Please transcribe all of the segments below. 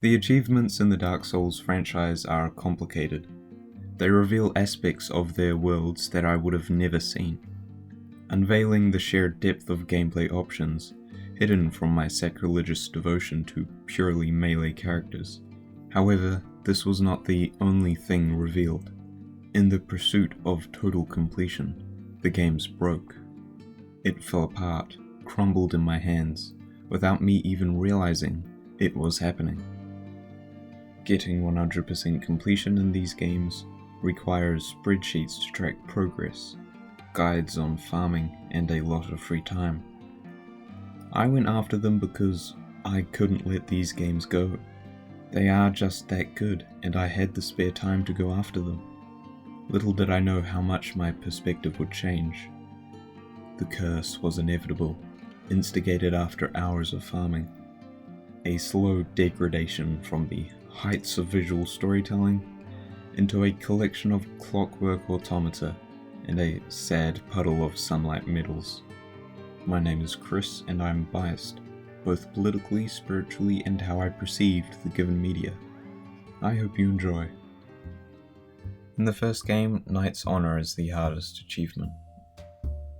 The achievements in the Dark Souls franchise are complicated. They reveal aspects of their worlds that I would have never seen, unveiling the sheer depth of gameplay options hidden from my sacrilegious devotion to purely melee characters. However, this was not the only thing revealed. In the pursuit of total completion, the games broke. It fell apart, crumbled in my hands, without me even realizing it was happening. Getting 100% completion in these games requires spreadsheets to track progress, guides on farming, and a lot of free time. I went after them because I couldn't let these games go. They are just that good, and I had the spare time to go after them. Little did I know how much my perspective would change. The curse was inevitable, instigated after hours of farming. A slow degradation from the heights of visual storytelling into a collection of clockwork automata and a sad puddle of sunlight medals. My name is Chris, and I'm biased, both politically, spiritually, and how I perceived the given media. I hope you enjoy. In the first game, Knight's Honor is the hardest achievement.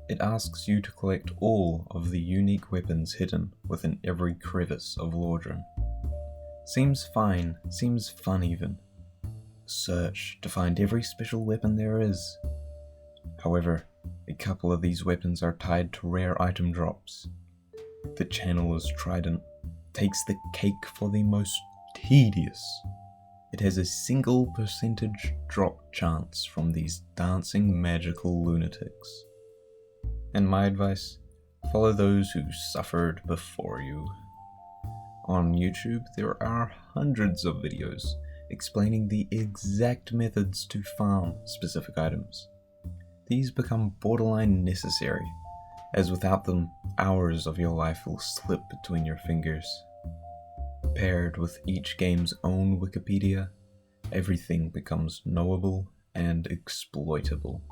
It asks you to collect all of the unique weapons hidden within every crevice of Lordran. Seems fine, seems fun even. Search to find every special weapon there is. However, a couple of these weapons are tied to rare item drops. The Channeler's Trident takes the cake for the most tedious. It has a single percentage drop chance from these dancing magical lunatics. And my advice, follow those who suffered before you. On YouTube, there are hundreds of videos explaining the exact methods to farm specific items. These become borderline necessary, as without them, hours of your life will slip between your fingers. Paired with each game's own Wikipedia, everything becomes knowable and exploitable.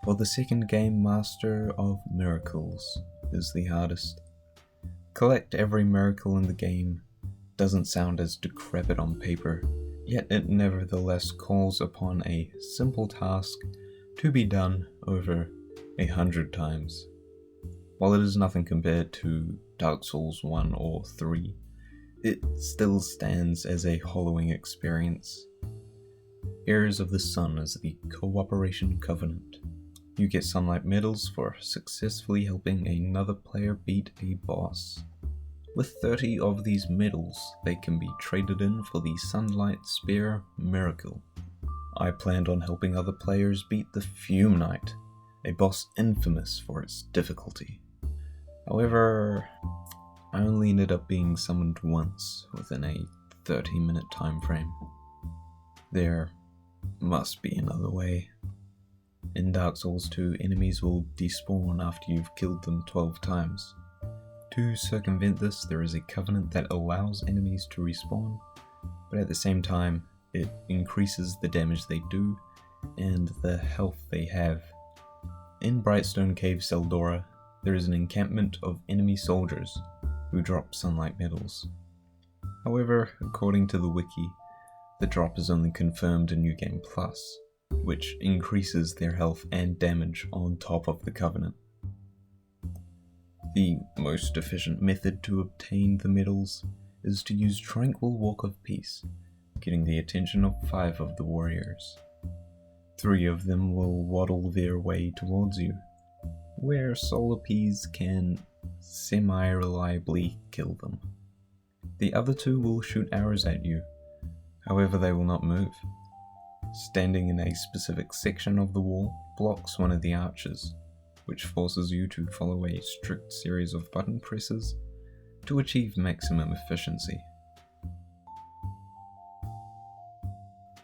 For the second game, Master of Miracles is the hardest. Collect every miracle in the game doesn't sound as decrepit on paper, yet it nevertheless calls upon a simple task to be done over 100 times. While it is nothing compared to Dark Souls 1 or 3, it still stands as a hollowing experience. Heirs of the Sun is the Cooperation Covenant. You get sunlight medals for successfully helping another player beat a boss. With 30 of these medals, they can be traded in for the Sunlight Spear Miracle. I planned on helping other players beat the Fume Knight, a boss infamous for its difficulty. However, I only ended up being summoned once within a 30-minute time frame. There must be another way. In Dark Souls 2, enemies will despawn after you've killed them 12 times. To circumvent this, there is a covenant that allows enemies to respawn, but at the same time, it increases the damage they do and the health they have. In Brightstone Cave Seldora, there is an encampment of enemy soldiers who drop sunlight medals. However, according to the wiki, the drop is only confirmed in New Game Plus, which increases their health and damage on top of the covenant. The most efficient method to obtain the medals is to use Tranquil Walk of Peace, getting the attention of 5 of the warriors. 3 of them will waddle their way towards you, where Solar Peas can semi-reliably kill them. The other 2 will shoot arrows at you, however they will not move. Standing in a specific section of the wall blocks one of the archers, which forces you to follow a strict series of button presses to achieve maximum efficiency.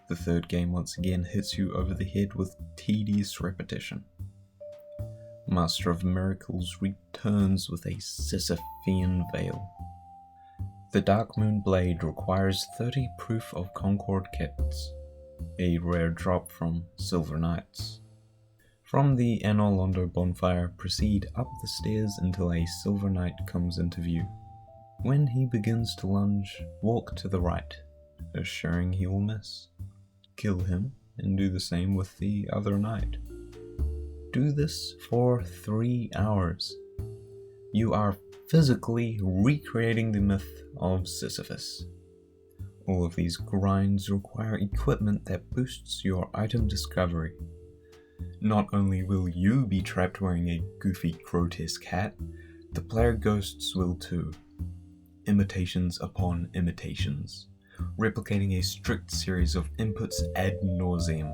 The third game once again hits you over the head with tedious repetition. Master of Miracles returns with a Sisyphean veil. The Dark Moon Blade requires 30 proof of Concord kits, a rare drop from Silver Knights. From the Anolondo bonfire, proceed up the stairs until a Silver Knight comes into view. When he begins to lunge, walk to the right, assuring he will miss. Kill him, and do the same with the other knight. Do this for 3 hours. You are physically recreating the myth of Sisyphus. All of these grinds require equipment that boosts your item discovery. Not only will you be trapped wearing a goofy, grotesque hat, the player ghosts will too. Imitations upon imitations, replicating a strict series of inputs ad nauseum.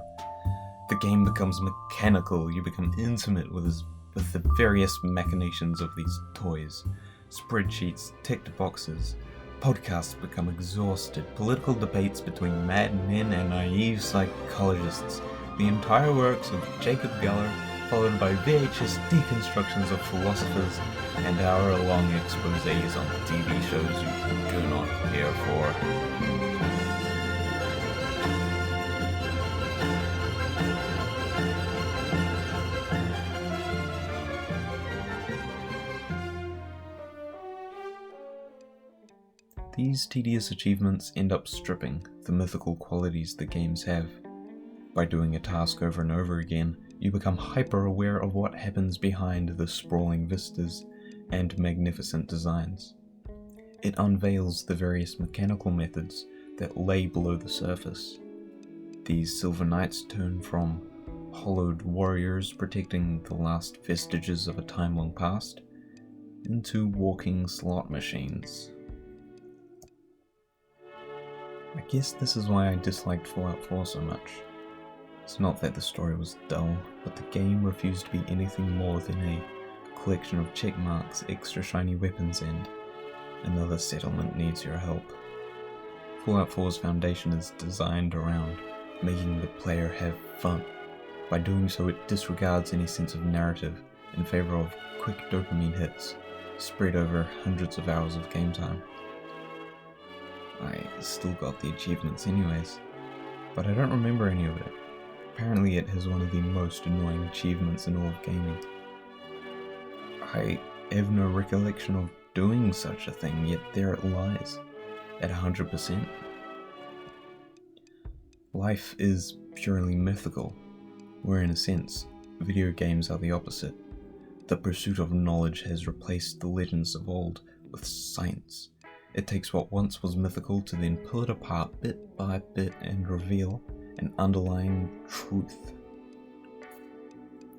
The game becomes mechanical, you become intimate with the various machinations of these toys. Spreadsheets, ticked boxes, podcasts become exhausted, political debates between madmen and naive psychologists, the entire works of Jacob Geller, followed by VHS deconstructions of philosophers, and hour-long exposés on TV shows you do not care for. These tedious achievements end up stripping the mythical qualities the games have. By doing a task over and over again, you become hyper-aware of what happens behind the sprawling vistas and magnificent designs. It unveils the various mechanical methods that lay below the surface. These Silver Knights turn from hollowed warriors protecting the last vestiges of a time long past into walking slot machines. I guess this is why I disliked Fallout 4 so much. It's not that the story was dull, but the game refused to be anything more than a collection of check marks, extra shiny weapons, and another settlement needs your help. Fallout 4's foundation is designed around making the player have fun. By doing so, it disregards any sense of narrative in favor of quick dopamine hits spread over hundreds of hours of game time. I still got the achievements anyways, but I don't remember any of it. Apparently it has one of the most annoying achievements in all of gaming. I have no recollection of doing such a thing, yet there it lies, at 100%. Life is purely mythical, where in a sense, video games are the opposite. The pursuit of knowledge has replaced the legends of old with science. It takes what once was mythical to then pull it apart bit by bit and reveal an underlying truth.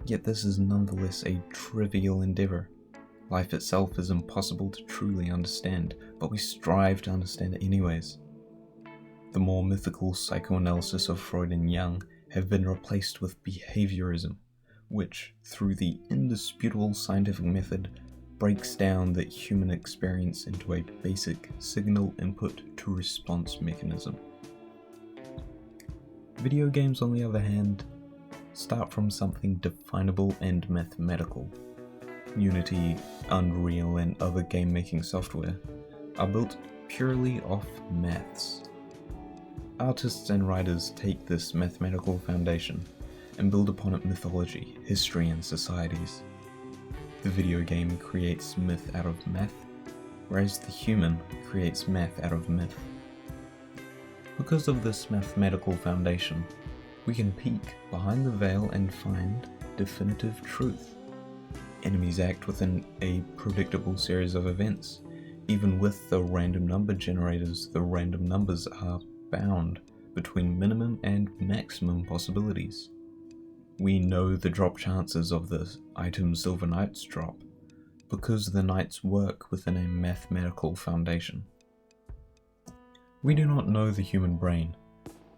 Yet this is nonetheless a trivial endeavor. Life itself is impossible to truly understand, but we strive to understand it anyways. The more mythical psychoanalysis of Freud and Jung have been replaced with behaviorism, which, through the indisputable scientific method, breaks down the human experience into a basic signal input to response mechanism. Video games, on the other hand, start from something definable and mathematical. Unity, Unreal, and other game-making software are built purely off maths. Artists and writers take this mathematical foundation and build upon it mythology, history, and societies. The video game creates myth out of math, whereas the human creates math out of myth. Because of this mathematical foundation, we can peek behind the veil and find definitive truth. Enemies act within a predictable series of events. Even with the random number generators, the random numbers are bound between minimum and maximum possibilities. We know the drop chances of the item Silver Knights drop, because the knights work within a mathematical foundation. We do not know the human brain.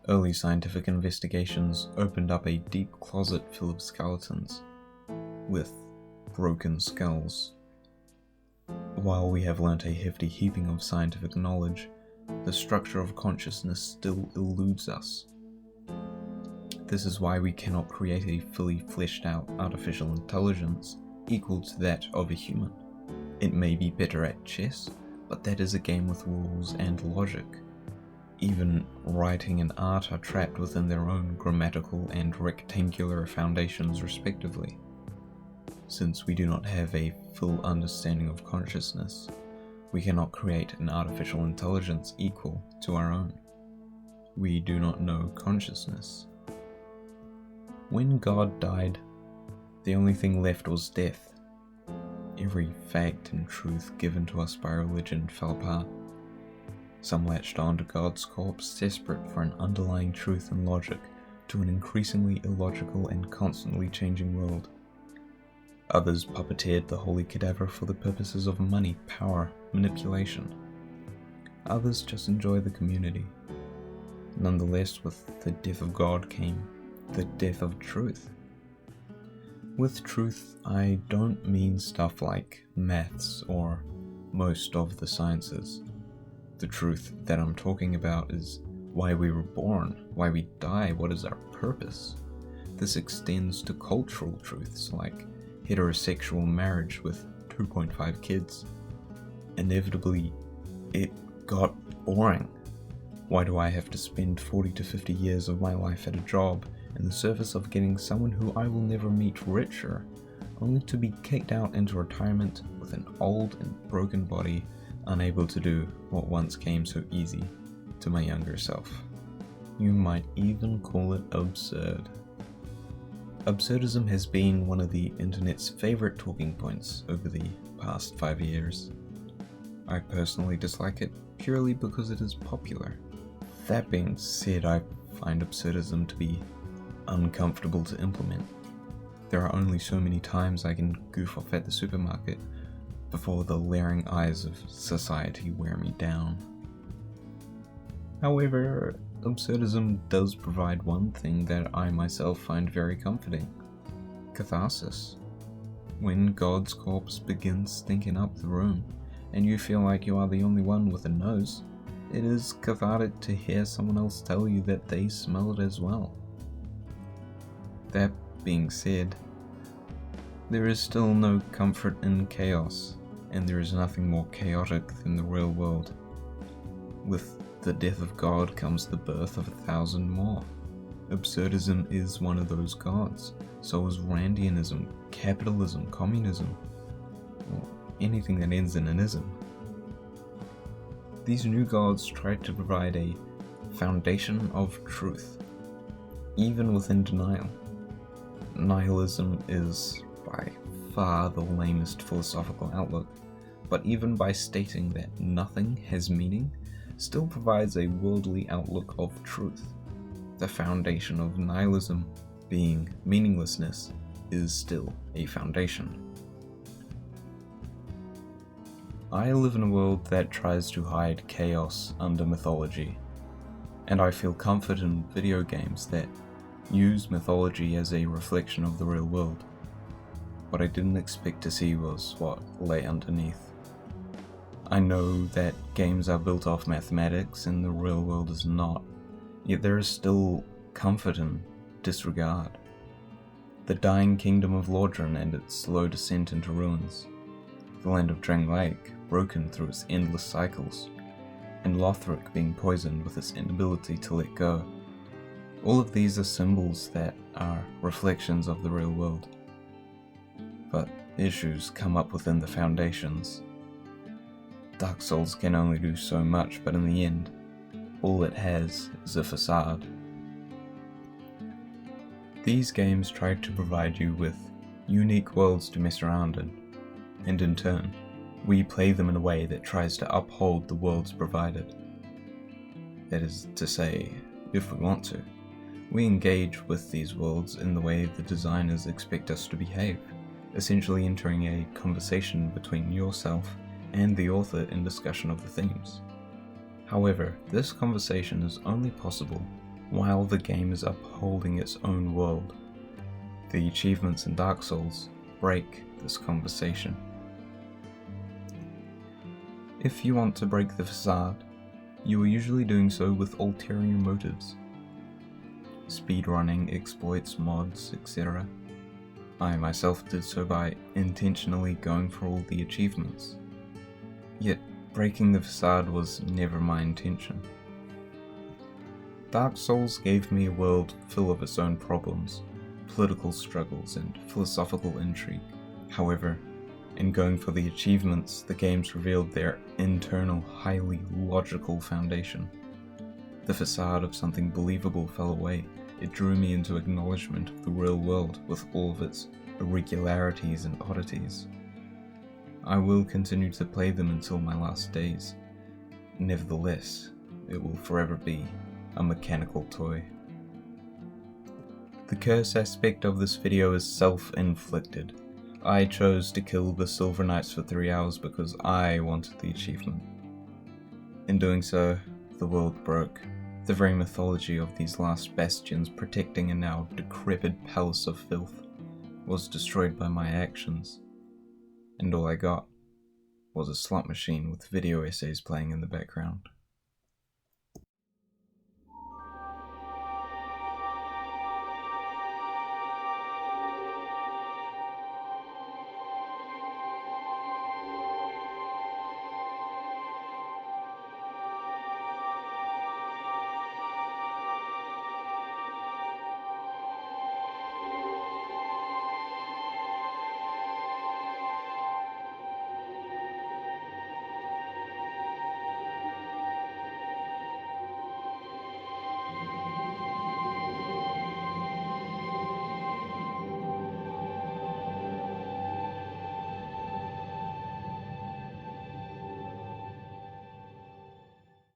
Early scientific investigations opened up a deep closet full of skeletons, with broken skulls. While we have learnt a hefty heaping of scientific knowledge, the structure of consciousness still eludes us. This is why we cannot create a fully fleshed out artificial intelligence equal to that of a human. It may be better at chess, but that is a game with rules and logic. Even writing and art are trapped within their own grammatical and rectangular foundations respectively. Since we do not have a full understanding of consciousness, We cannot create an artificial intelligence equal to our own. We do not know consciousness. When God died, the only thing left was death. Every fact and truth given to us by religion fell apart. Some latched on to God's corpse, desperate for an underlying truth and logic to an increasingly illogical and constantly changing world. Others puppeteered the holy cadaver for the purposes of money, power, manipulation. Others just enjoy the community. Nonetheless, with the death of God came the death of truth. With truth, I don't mean stuff like maths or most of the sciences. The truth that I'm talking about is why we were born, why we die, what is our purpose. This extends to cultural truths like heterosexual marriage with 2.5 kids. Inevitably, it got boring. Why do I have to spend 40 to 50 years of my life at a job in the service of getting someone who I will never meet richer, only to be kicked out into retirement with an old and broken body, unable to do what once came so easy to my younger self? You might even call it absurd. Absurdism has been one of the internet's favorite talking points over the past 5 years. I personally dislike it purely because it is popular. That being said, I find absurdism to be uncomfortable to implement. There are only so many times I can goof off at the supermarket before the leering eyes of society wear me down. However, absurdism does provide one thing that I myself find very comforting: catharsis. When God's corpse begins stinking up the room, and you feel like you are the only one with a nose, it is cathartic to hear someone else tell you that they smell it as well. That being said, there is still no comfort in chaos, and there is nothing more chaotic than the real world. With the death of God comes the birth of 1,000 more. Absurdism is one of those gods. So is Randianism, capitalism, communism, or anything that ends in an ism. These new gods try to provide a foundation of truth, even within denial. Nihilism is by far the lamest philosophical outlook, but even by stating that nothing has meaning, still provides a worldly outlook of truth. The foundation of nihilism, being meaninglessness, is still a foundation. I live in a world that tries to hide chaos under mythology, and I feel comfort in video games that use mythology as a reflection of the real world. What I didn't expect to see was what lay underneath. I know that games are built off mathematics and the real world is not, yet there is still comfort in disregard. The dying kingdom of Lordran and its slow descent into ruins, the land of Drang Lake broken through its endless cycles, and Lothric being poisoned with its inability to let go. All of these are symbols that are reflections of the real world. But issues come up within the foundations. Dark Souls can only do so much, but in the end, all it has is a facade. These games try to provide you with unique worlds to mess around in, and in turn, we play them in a way that tries to uphold the worlds provided. That is to say, if we want to, we engage with these worlds in the way the designers expect us to behave, essentially entering a conversation between yourself and the author in discussion of the themes. However, this conversation is only possible while the game is upholding its own world. The achievements in Dark Souls break this conversation. If you want to break the facade, you are usually doing so with ulterior motives. Speedrunning, exploits, mods, etc. I myself did so by intentionally going for all the achievements. Yet, breaking the facade was never my intention. Dark Souls gave me a world full of its own problems, political struggles, and philosophical intrigue. However, In going for the achievements, the games revealed their internal, highly logical foundation. The facade of something believable fell away. It drew me into acknowledgement of the real world with all of its irregularities and oddities. I will continue to play them until my last days. Nevertheless, it will forever be a mechanical toy. The curse aspect of this video is self-inflicted. I chose to kill the Silver Knights for 3 hours because I wanted the achievement. In doing so, the world broke. The very mythology of these last bastions protecting a now decrepit palace of filth was destroyed by my actions. And all I got was a slot machine with video essays playing in the background.